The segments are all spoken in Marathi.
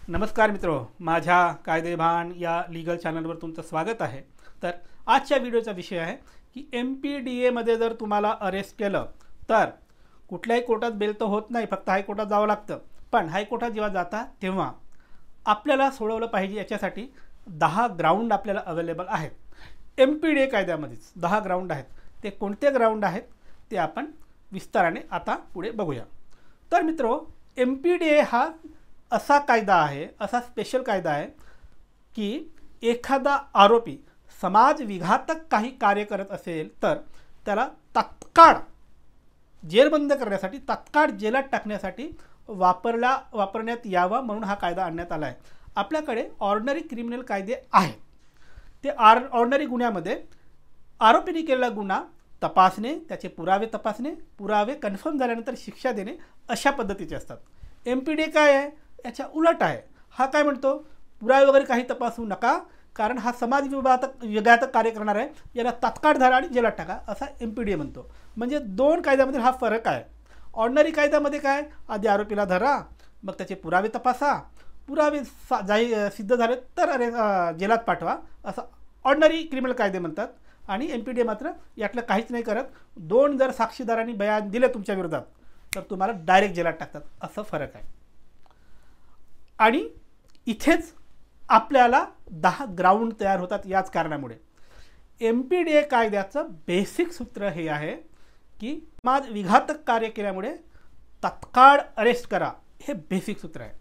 नमस्कार मित्रो, माझ्या कायदेभान या लीगल चॅनलवर तुमचं स्वागत आहे। तर आजच्या व्हिडिओचा विषय आहे की MPDA मध्ये जर तुम्हाला अरेस्ट केलं तर कुठल्याही कोर्टात बेल तर होत नाही, फक्त हायकोर्टात जावं लागतं। पण हायकोर्टात जेव्हा जाता तेव्हा आपल्याला सोडवलं पाहिजे, याच्यासाठी 10 ग्राउंड आपल्याला अवेलेबल आहेत। MPDA कायद्यामध्येच 10 ग्राउंड आहेत। ते कोणते ग्राउंड आहेत ते आपण विस्ताराने आता पुढे बघूया। तर मित्रो, MPDA हा असा कायदा आहे, असा स्पेशल कायदा आहे की एखादा आरोपी समाज विघातक काही कार्य करत असेल तर त्याला तात्काळ जेरबंद करण्यासाठी, तात्काळ जेलात टाकण्यासाठी वापरण्यात यावा म्हणून हा कायदा आणण्यात आला आहे। आपल्याकडे ऑर्डिनरी क्रिमिनल कायदे आहेत। ते ऑर्डिनरी गुन्ह्यामध्ये आरोपीने केलेला गुन्हा तपासणे, त्याचे पुरावे तपासणे, पुरावे कन्फर्म झाल्यानंतर शिक्षा देणे अशा पद्धतीचे असतात। MPDA काय आहे, याच्या उलट आहे। हा काय म्हणतो, पुरावे वगैरे काही तपासू नका, कारण हा समाज विघातक कार्य करणार आहे, याला तात्काळ धरा आणि जेलात टाका, असा MPDA म्हणतो। म्हणजे दोन कायद्यामध्ये हा फरक आहे। ऑर्डिनरी कायद्यामध्ये काय, आधी आरोपीला धरा, मग त्याचे पुरावे तपासा, पुरावे सिद्ध झाले तर जेलात पाठवा, असं ऑर्डिनरी क्रिमिनल कायदे म्हणतात। आणि MPDA मात्र यातलं काहीच नाही करत। दोन जर साक्षीदारांनी बयान दिले तुमच्या विरोधात तर तुम्हाला डायरेक्ट जेलात टाकतात, असं फरक आहे। आणि इथेच आपल्याला 10 ग्राउंड तयार होतात। याच कारणामुळे MPDA कायद्याचं बेसिक सूत्र हे आहे की समाज विघातक कार्य केल्यामुळे तात्काळ अरेस्ट करा, हे बेसिक सूत्र आहे।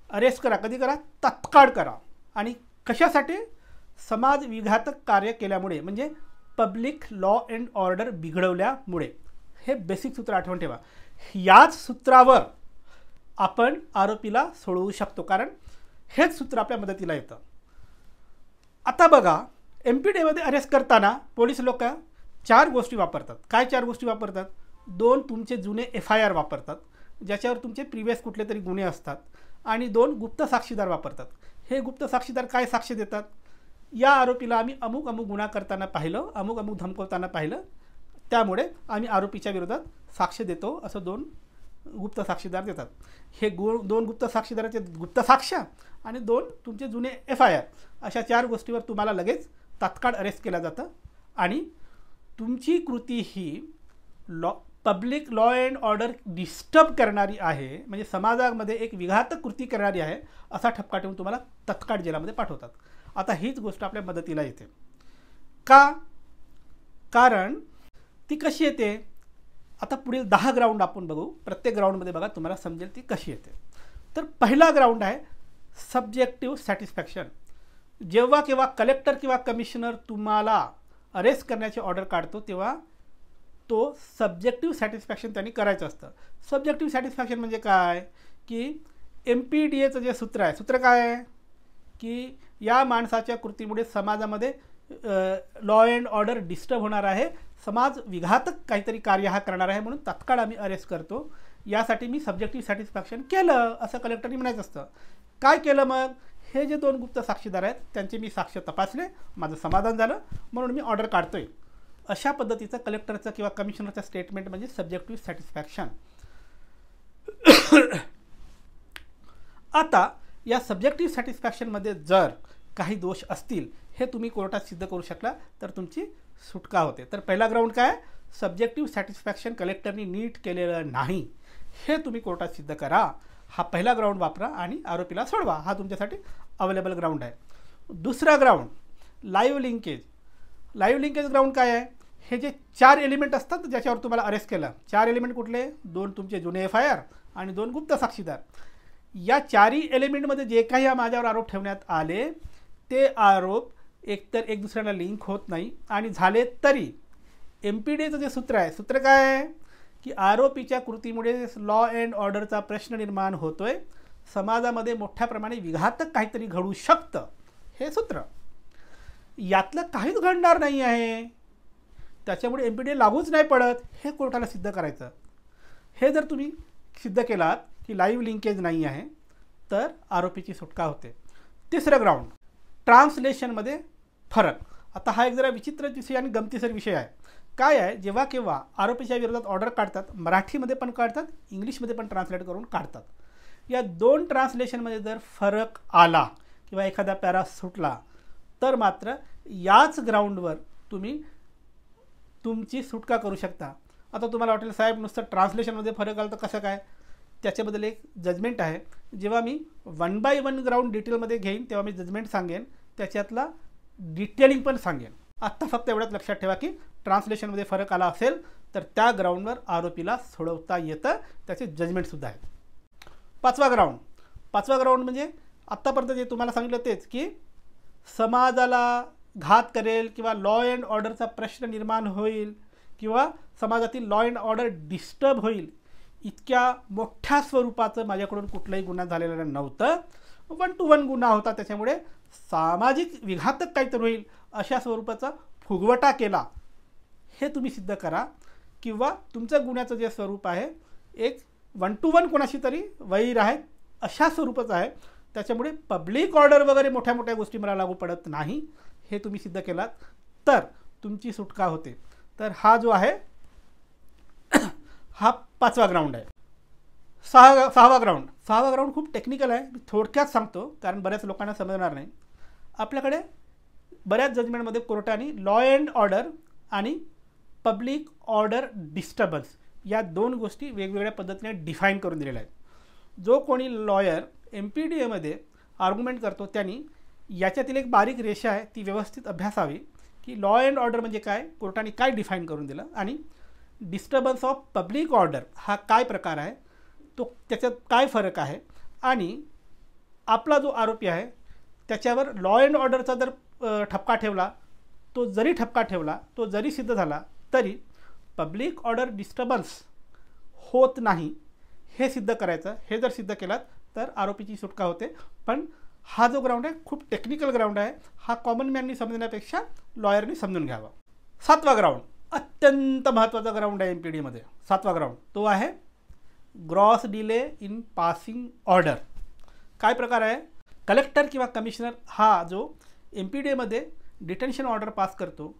अरेस्ट करा, कधी करा, तात्काळ करा। आणि कशासाठी, समाज विघातक कार्य केल्यामुळे, म्हणजे पब्लिक लॉ अँड ऑर्डर बिघडवल्यामुळे, हे बेसिक सूत्र आठवण ठेवा। याच सूत्रावर आपण आरोपीला सोडवू शकतो, कारण हेच सूत्र आपल्या मदतीला येतं। आता बघा, MPDA मध्ये अरेस्ट करताना पोलीस लोक 4 गोष्टी वापरतात। काय 4 गोष्टी वापरतात, 2 तुमचे जुने FIR वापरतात, ज्याच्यावर तुमचे प्रिव्हियस कुठले तरी गुन्हे असतात, आणि 2 गुप्त साक्षीदार वापरतात। हे गुप्त साक्षीदार काय साक्ष देतात, या आरोपीला आम्ही अमुक अमुक गुन्हा करताना पाहिलं, अमुक अमुक धमकवताना पाहिलं, त्यामुळे आम्ही आरोपीच्या विरोधात साक्ष देतो, असं 2 गुप्त साक्षीदार देतात। हे 2 गुप्त साक्षीदाराचे गुप्त साक्ष आणि 2 तुमचे जुने FIR, अशा 4 गोष्टीवर तुम्हाला लगेच तात्काळ अरेस्ट केलं जातं। आणि तुमची कृती ही public law and order disturb करणारी आहे, म्हणजे समाजामध्ये एक विघातक कृती करणारी आहे, असा ठपका ठेवून तुम्हाला तात्काळ जेलामध्ये पाठवतात। आता हीच गोष्ट आपल्या मदतीला येते का, कारण ती कशी येते, आता पुढील 10 ग्राउंड आपण बघू। प्रत्येक ग्राउंडमध्ये बघा, तुम्हाला समजेल ती कशी येते। तर पहिला ग्राउंड आहे सब्जेक्टिव्ह सॅटिस्फॅक्शन। जेव्हा केव्हा कलेक्टर किंवा कमिशनर तुम्हाला अरेस्ट करण्याची ऑर्डर काढतो तेव्हा तो सब्जेक्टिव्ह सॅटिस्फॅक्शन त्यांनी करायचं असतं। सब्जेक्टिव्ह सॅटिस्फॅक्शन म्हणजे काय, की MPDAचं जे सूत्र आहे, सूत्र काय आहे की या माणसाच्या कृतीमुळे समाजामध्ये लॉ अँड ऑर्डर डिस्टर्ब होणार आहे, समाज विघातक काहीतरी कार्य हा करणार आहे, म्हणून तात्काळ आम्ही अरेस्ट करतो, यासाठी मी सब्जेक्टिव्ह सॅटिस्फॅक्शन केलं, असं कलेक्टरनी म्हणायचं असतं। काय केलं मग, हे जे 2 गुप्त साक्षीदार आहेत त्यांचे मी साक्ष तपासले, माझं समाधान झालं, म्हणून मी ऑर्डर काढतोय, अशा पद्धतीचं कलेक्टरचं किंवा कमिशनरचं स्टेटमेंट म्हणजे सब्जेक्टिव्ह सॅटिस्फॅक्शन। आता या सब्जेक्टिव्ह सॅटिस्फॅक्शनमध्ये जर काही दोष असतील, हे तुम्ही कोर्टात सिद्ध करू शकला तर तुमची सुटका होते। तर पहिला ग्राउंड काय, सब्जेक्टिव्ह सॅटिस्फॅक्शन कलेक्टरनी नीट केलेलं नाही, हे तुम्ही कोर्टात सिद्ध करा। हा पहिला ग्राउंड वापरा आणि आरोपीला सोडवा, हा तुमच्यासाठी अवेलेबल ग्राउंड आहे। दुसरा ground live linkage. Live linkage ground काय आहे, हे जे 4 एलिमेंट असतात ज्याच्यावर तुम्हाला अरेस्ट केलं, 4 एलिमेंट कुठले, 2 तुमचे जुने FIR आणि 2 गुप्त साक्षीदार। या 4ही एलिमेंटमध्ये जे काही माझ्यावर आरोप ठेवण्यात आले ते आरोप एकतर एक दुसऱ्याला लिंक होत नाही, आणि झाले तरी MPDAचं जे सूत्र आहे, सूत्र काय आहे की आरोपीच्या कृतीमुळे लॉ अँड ऑर्डरचा प्रश्न निर्माण होतोय, समाजामध्ये मोठ्या प्रमाणे विघातक काहीतरी घडू शकतं, हे सूत्र। यातलं काहीच घडणार नाही आहे, त्याच्यामुळे MPDA लागूच नाही पडत, हे कोर्टाला सिद्ध करायचं। हे जर तुम्ही सिद्ध केलात की लाईव्ह लिंकेज नाही आहे तर आरोपीची सुटका होते। तिसरं ग्राउंड ट्रान्सलेशनमध्ये फरक। आता हा एक जरा विचित्र विषय आणि गमतीशीर विषय आहे। काय आहे, जेव्हा केव्हा आरोपीच्या विरोधात ऑर्डर काढतात, मराठीमध्ये पण काढतात, इंग्लिशमध्ये पण ट्रान्सलेट करून काढतात। या दोन ट्रान्सलेशनमध्ये जर फरक आला किंवा एखादा पॅरा सुटला तर मात्र याच ग्राउंडवर तुम्ही तुमची सुटका करू शकता. आता तुम्हाला वाटेल साहेब नुसतं ट्रान्सलेशनमध्ये फरक आला तर कसं काय? त्याच्याबद्दल एक जजमेंट आहे. जेव्हा मी 1 by 1 ग्राउंड डिटेलमध्ये घेईन तेव्हा मी जजमेंट सांगेन, त्याच्यातला डिटेलिंग पण सांगेन. आत्ता फक्त एवढंच लक्षात ठेवा की ट्रान्सलेशनमध्ये फरक आला असेल तर त्या ग्राउंडवर आरोपीला सोडवता येतं, त्याचे जजमेंटसुद्धा आहे. पाचवा ग्राउंड म्हणजे आत्तापर्यंत जे तुम्हाला सांगितलं तेच की समाजाला घात करेल किंवा लॉ अँड ऑर्डरचा प्रश्न निर्माण होईल किंवा समाजातील लॉ अँड ऑर्डर डिस्टर्ब होईल इतक्या मोठ्या स्वरूपाचं माझ्याकडून कुठलाही गुन्हा झालेला नव्हतं. 1 to 1 गुन्हा होता, त्याच्यामुळे सामाजिक विघातक काहीतरी होईल अशा स्वरूपाचा फुगवटा केला हे तुम्ही सिद्ध करा. किंवा तुमचं गुन्ह्याचं जे स्वरूप आहे एक 1 to 1 कोणाशी तरी वैर आहे अशा स्वरूपाचं आहे, त्याच्यामुळे पब्लिक ऑर्डर वगैरे मोठ्या मोठ्या गोष्टी मला लागू पडत नाही हे तुम्ही सिद्ध केलात तर तुमची सुटका होते. तर हा जो आहे हा 5वा ग्राउंड आहे. 6वा ग्राउंड खूप टेक्निकल आहे, मी थोडक्यात सांगतो कारण बऱ्याच लोकांना समजणार नाही. आपल्याकडे बऱ्याच जजमेंटमध्ये कोर्टाने लॉ अँड ऑर्डर आणि पब्लिक ऑर्डर डिस्टर्बन्स या दोन गोष्टी वेगवेगळ्या पद्धतीने डिफाईन करून दिलेल्या आहेत. जो कोणी लॉयर MPDAमध्ये आर्ग्युमेंट करतो त्यांनी याच्यातील एक बारीक रेषा आहे ती व्यवस्थित अभ्यासावी की लॉ अँड ऑर्डर म्हणजे काय, कोर्टाने काय डिफाईन करून दिलं आणि डिस्टर्बन्स ऑफ पब्लिक ऑर्डर हा काय प्रकार आहे, तो त्याच्यात काय फरक आहे आणि आपला जो आरोपी आहे त्याच्यावर लॉ अँड ऑर्डरचा जर ठपका ठेवला, तो जरी सिद्ध झाला तरी पब्लिक ऑर्डर डिस्टर्बन्स होत नाही हे सिद्ध करायचं. हे जर सिद्ध केलात तर आरोपीची सुटका होते. पण हा जो ग्राउंड आहे खूप टेक्निकल ग्राउंड आहे, हा कॉमन मॅननी समजण्यापेक्षा लॉयरनी समजून घ्यावा. 7वा ग्राउंड अत्यंत महत्त्वाचा ग्राउंड आहे MPDAमध्ये. 7वा ग्राउंड तो आहे gross delay in passing order. काय प्रकार आहे? कलेक्टर किंवा कमिशनर हा जो MPDAमध्ये डिटेन्शन ऑर्डर पास करतो,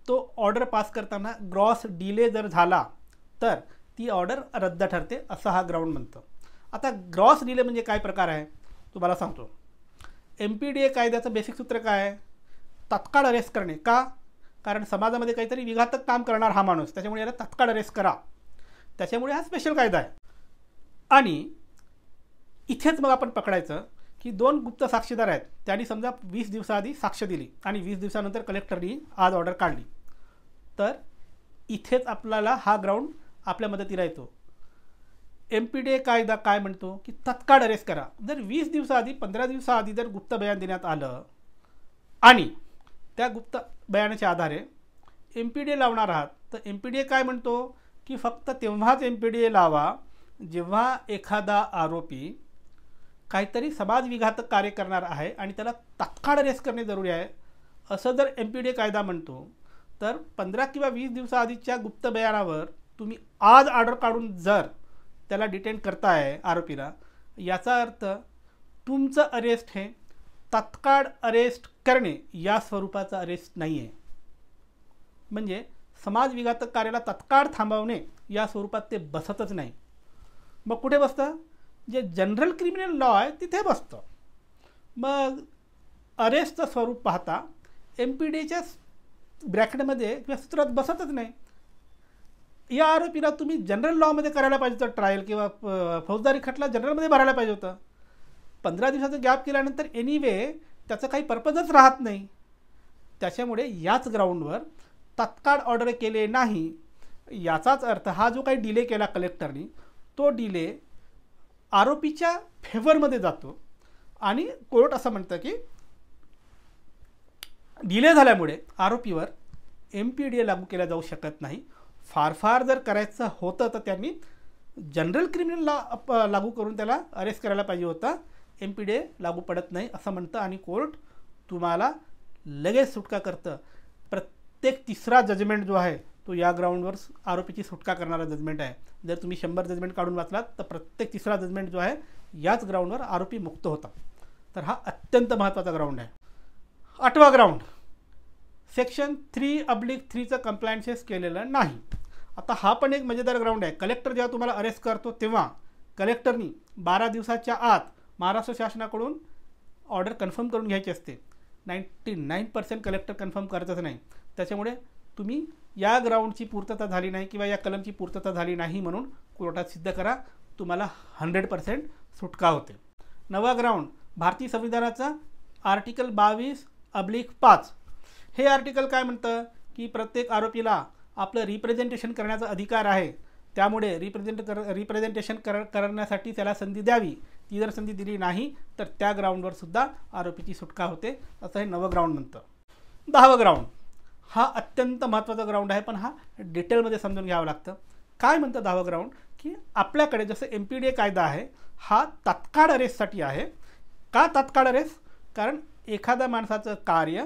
तो ऑर्डर पास करताना ग्रॉस डिले जर झाला तर ती ऑर्डर रद्द ठरते असं हा ग्राउंड म्हणतो. आता ग्रॉस डिले म्हणजे काय प्रकार आहे तुम्हाला सांगतो. MPDA कायद्याचं बेसिक सूत्र काय आहे? तात्काळ अरेस्ट करणे. का? कारण समाजामध्ये काहीतरी विघातक काम करणार हा माणूस, त्याच्यामुळे याला तात्काळ अरेस्ट करा, त्याच्यामुळे हा स्पेशल कायदा आहे. आणि इथेच मग आपण पकडायचं की 2 गुप्त साक्षीदार आहेत, त्यांनी समजा 20 दिवसाआधी साक्ष दिली आणि 20 दिवसानंतर कलेक्टरनी आज ऑर्डर काढली, तर इथेच आपल्याला हा ग्राउंड आपल्या मदतीला येतो. MPDA कायदा काय म्हणतो की तत्काळ अरेस्ट करा. जर 20 दिवसाआधी 15 दिवसाआधी जर गुप्त बयान देण्यात आलं आणि त्या गुप्त बयानाच्या आधारे MPDA लावणार आहात तर MPDA काय म्हणतो की फक्त तेव्हाच MPDA लावा जेव्हा एखादा आरोपी काहीतरी समाजविघातक कार्य करणार आहे आणि त्याला तात्काळ अरेस्ट करणे जरुरी आहे असं जर MPDA कायदा म्हणतो, तर 15 किंवा 20 दिवसाआधीच्या गुप्त बयानावर तुम्ही आज ऑर्डर काढून जर त्याला डिटेन करताय आरोपीला, याचा अर्थ तुमचं अरेस्ट हे तात्काळ अरेस्ट करणे या स्वरूपाचं अरेस्ट नाही आहे. म्हणजे समाजविघातक कार्याला तात्काळ थांबवणे या स्वरूपात ते बसतच नाही. मग कुठे बसतं? जे जनरल क्रिमिनल लॉ आहे तिथे बसतं. मग अरेस्टचं स्वरूप पाहता MPDAच्या ब्रॅकेटमध्ये किंवा सूत्रात बसतच नाही. या आरोपीला तुम्ही जनरल लॉमध्ये करायला पाहिजे होतं ट्रायल किंवा फौजदारी खटला जनरलमध्ये भरायला पाहिजे होतं. 15 दिवसाचं गॅप केल्यानंतर एनिवे त्याचं काही पर्पजच राहत नाही. त्याच्यामुळे याच ग्राउंडवर तात्काळ ऑर्डर केले नाही याचाच अर्थ हा जो काही डिले केला कलेक्टरनी, तो डिले आरोपीच्या फेवरमध्ये जातो आणि कोर्ट असं म्हणतं की डिले झाल्यामुळे आरोपीवर MPDA लागू केला जाऊ शकत नाही. फार जर करायचं होतं तर त्यांनी जनरल क्रिमिनल लॉ लागू करून त्याला अरेस्ट करायला पाहिजे होता. MPDA लागू पडत नाही असं म्हणतं आणि कोर्ट तुम्हाला लगेच सुटका करतं. प्रत्येक तिसरा जजमेंट जो आहे तो या ग्राउंडवर आरोपीची सुटका करणारा जजमेंट आहे. जर तुम्ही 100 जजमेंट काढून वाचलात तर प्रत्येक तिसरा जजमेंट जो आहे याच ग्राउंडवर आरोपी मुक्त होता. तर हा अत्यंत महत्त्वाचा ग्राउंड आहे. 8वा ग्राउंड सेक्शन 3/3चं कम्प्लायन्सेस केलेलं नाही. आता हा पण एक मजेदार ग्राउंड आहे. कलेक्टर जेव्हा तुम्हाला अरेस्ट करतो तेव्हा कलेक्टरनी 12 दिवसाच्या आत महाराष्ट्र शासनाकडून ऑर्डर कन्फर्म करून घ्यायची असते. 99% कलेक्टर कन्फर्म करतच नाही. त्याच्यामुळे तुम्ही या ग्राउंडची पूर्तता झाली नाही किंवा या कलमची पूर्तता झाली नाही म्हणून कोर्टात सिद्ध करा, तुम्हाला 100% सुटका होते. नवा ग्राउंड भारतीय संविधानाचा आर्टिकल 22/5. हे आर्टिकल काय म्हणतं की प्रत्येक आरोपीला आपलं रिप्रेझेंटेशन करण्याचा अधिकार आहे. त्यामुळे रिप्रेझेंटेशन करण्यासाठी त्याला संधी द्यावी. ती जर संधी दिली नाही तर त्या ग्राउंडवर सुद्धा आरोपीची सुटका होते, असं हे नवं ग्राउंड म्हणतं. 10वं ग्राउंड हा अत्यंत महत्त्वाचा ग्राउंड आहे, पण हा डिटेलमध्ये समजून घ्यावं लागतं. काय म्हणतं 10वं ग्राउंड की आपल्याकडे जसं MPDA कायदा आहे हा तात्काळ अरेस्टसाठी आहे. का तात्काळ अरेस्ट? कारण एखाद्या माणसाचं कार्य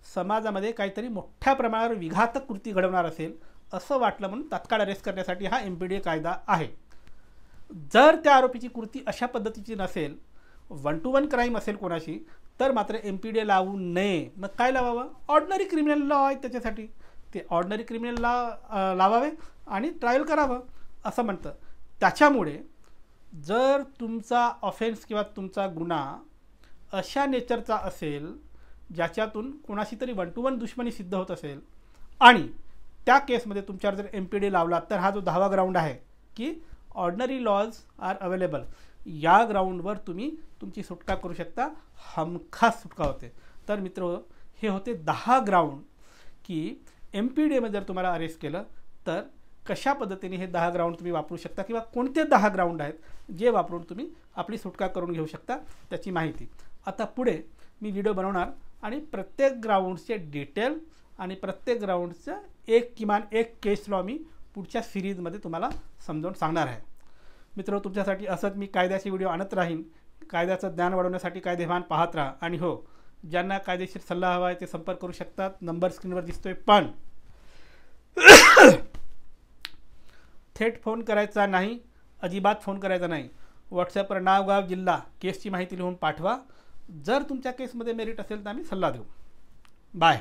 समाजामध्ये काहीतरी मोठ्या प्रमाणावर विघातक कृती घडवणार असेल असं वाटलं म्हणून तात्काळ अरेस्ट करण्यासाठी हा MPDA कायदा आहे. जर त्या आरोपीची कृती अशा पद्धतीची नसेल, 1 to 1 क्राईम असेल कोणाशी, तर मात्र MPDA लावू नये. मग काय लावावं? ऑर्डिनरी क्रिमिनल लॉ आहे त्याच्यासाठी. ते ऑर्डिनरी क्रिमिनल लॉ लावावे आणि ट्रायल करावं असं म्हणतं. त्याच्यामुळे जर तुमचा ऑफेन्स किंवा तुमचा गुन्हा अशा नेचरचा असेल ज्याच्यातून कोणाशी तरी 1 to 1 दुश्मनी सिद्ध होत असेल आणि त्या केसमध्ये तुमच्यावर जर MPDA लावला, तर हा जो 10वा ग्राउंड आहे की ऑर्डिनरी लॉज आर अवेलेबल, या ग्राउंडवर तुम्ही तुमची सुटका करू शकता, हमखास सुटका होते. तर मित्र, हे होते 10 ग्राउंड की MPDA जर तुम्हाला अरेस्ट केलं तर कशा पद्धतीने हे 10 ग्राउंड तुम्ही वापरू शकता किंवा कोणते 10 ग्राउंड आहेत जे वापरून तुम्ही आपली सुटका करून घेऊ शकता त्याची माहिती. आता पुढे मी व्हिडिओ बनवणार आणि प्रत्येक ग्राउंडचे डिटेल आणि प्रत्येक ग्राउंडचं किमान एक केस लॉ मी पुढच्या सिरीजमध्ये तुम्हाला समजावून सांगणार आहे. मित्र, तुमच्यासाठी असंच मी कायद्याचे व्हिडिओ आणत राहीन. कायद्याचं ज्ञान वाढवण्यासाठी कायदेभान पाहत राहा. आणि हो, ज्यांना कायदेशीर सल्ला हवा आहे ते संपर्क करू शकतात. नंबर स्क्रीनवर दिसतोय, पण थेट फोन करायचा नाही, अजिबात फोन करायचा नाही. व्हॉट्सॲपवर नाव, गाव, जिल्हा, केसची माहिती लिहून पाठवा. जर तुमच्या केसमध्ये मेरिट असेल तर आम्ही सल्ला देऊ. बाय.